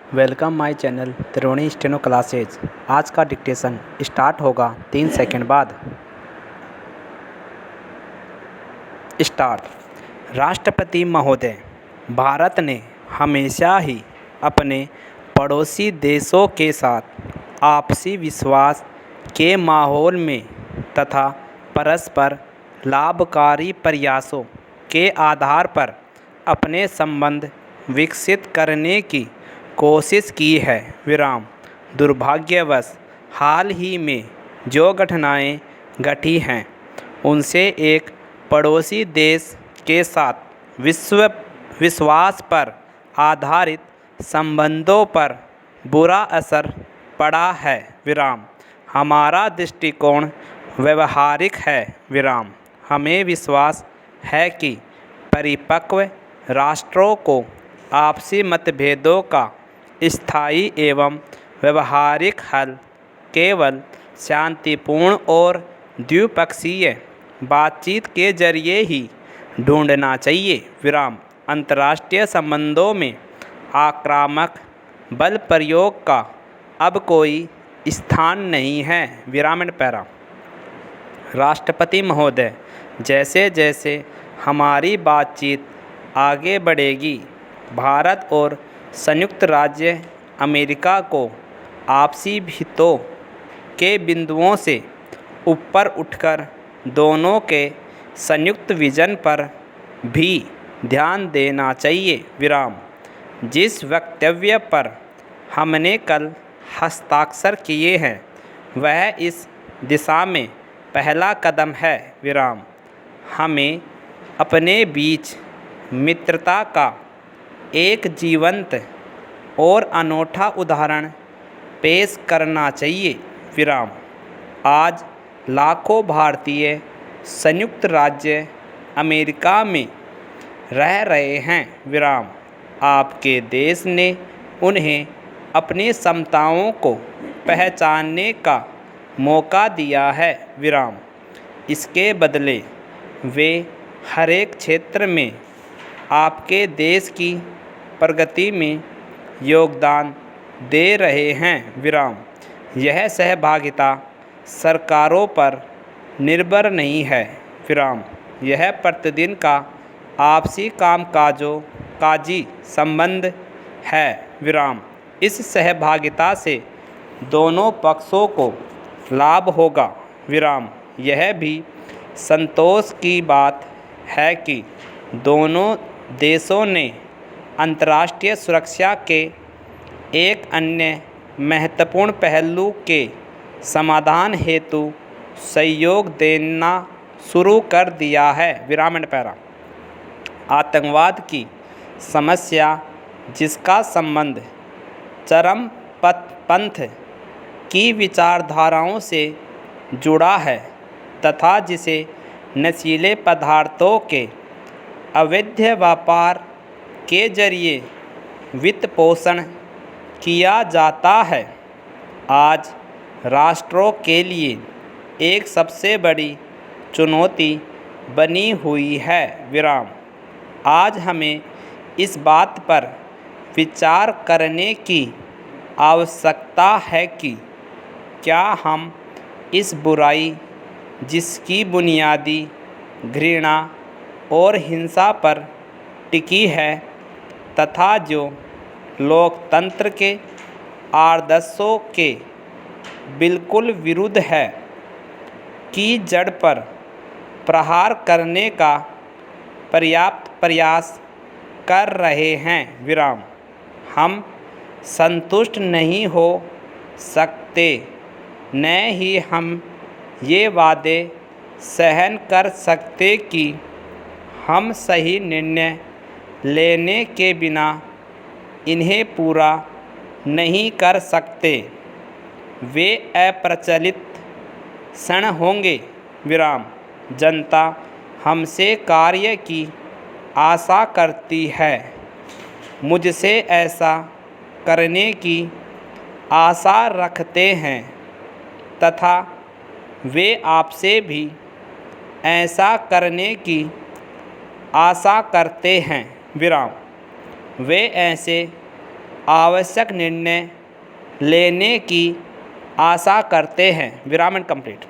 Welcome my channel Triveni steno classes. आज का dictation start होगा 3 सेकंड बाद। स्टार्ट। राष्ट्रपति महोदय, भारत ने हमेशा ही अपने पड़ोसी देशों के साथ आपसी विश्वास के माहौल में तथा परस्पर लाभकारी प्रयासों के आधार पर अपने संबंध विकसित करने की कोशिश की है। दुर्भाग्यवश हाल ही में जो घटनाएं घटी हैं उनसे एक पड़ोसी देश के साथ विश्वास पर आधारित संबंधों पर बुरा असर पड़ा है। हमारा दृष्टिकोण व्यवहारिक है। हमें विश्वास है कि परिपक्व राष्ट्रों को आपसी मतभेदों का स्थायी एवं व्यवहारिक हल केवल शांतिपूर्ण और द्विपक्षीय बातचीत के जरिए ही ढूंढना चाहिए। अंतर्राष्ट्रीय संबंधों में आक्रामक बल प्रयोग का अब कोई स्थान नहीं है। पैरा। राष्ट्रपति महोदय, जैसे जैसे हमारी बातचीत आगे बढ़ेगी, भारत और संयुक्त राज्य अमेरिका को आपसी हितों के बिंदुओं से ऊपर उठकर दोनों के संयुक्त विजन पर भी ध्यान देना चाहिए। जिस वक्तव्य पर हमने कल हस्ताक्षर किए हैं वह इस दिशा में पहला कदम है। हमें अपने बीच मित्रता का एक जीवंत और अनूठा उदाहरण पेश करना चाहिए। आज लाखों भारतीय संयुक्त राज्य अमेरिका में रह रहे हैं। आपके देश ने उन्हें अपनी क्षमताओं को पहचानने का मौका दिया है। इसके बदले वे हर एक क्षेत्र में आपके देश की प्रगति में योगदान दे रहे हैं। यह सहभागिता सरकारों पर निर्भर नहीं है। यह प्रतिदिन का आपसी काजी संबंध है। इस सहभागिता से दोनों पक्षों को लाभ होगा। यह भी संतोष की बात है कि दोनों देशों ने अंतर्राष्ट्रीय सुरक्षा के एक अन्य महत्वपूर्ण पहलू के समाधान हेतु सहयोग देना शुरू कर दिया है। पैरा। आतंकवाद की समस्या, जिसका संबंध चरमपंथ की विचारधाराओं से जुड़ा है तथा जिसे नशीले पदार्थों के अवैध व्यापार के जरिए वित्त पोषण किया जाता है, आज राष्ट्रों के लिए एक सबसे बड़ी चुनौती बनी हुई है। आज हमें इस बात पर विचार करने की आवश्यकता है कि क्या हम इस बुराई, जिसकी बुनियादी घृणा और हिंसा पर टिकी है तथा जो लोकतंत्र के आदर्शों के बिल्कुल विरुद्ध है, की जड़ पर प्रहार करने का पर्याप्त प्रयास कर रहे हैं। हम संतुष्ट नहीं हो सकते, न ही हम ये वादे सहन कर सकते कि हम सही निर्णय लेने के बिना इन्हें पूरा नहीं कर सकते। वे अप्रचलित क्षण होंगे। जनता हमसे कार्य की आशा करती है, मुझसे ऐसा करने की आशा रखते हैं तथा वे आपसे भी ऐसा करने की आशा करते हैं। वे ऐसे आवश्यक निर्णय लेने की आशा करते हैं। विराम एंड कंप्लीट।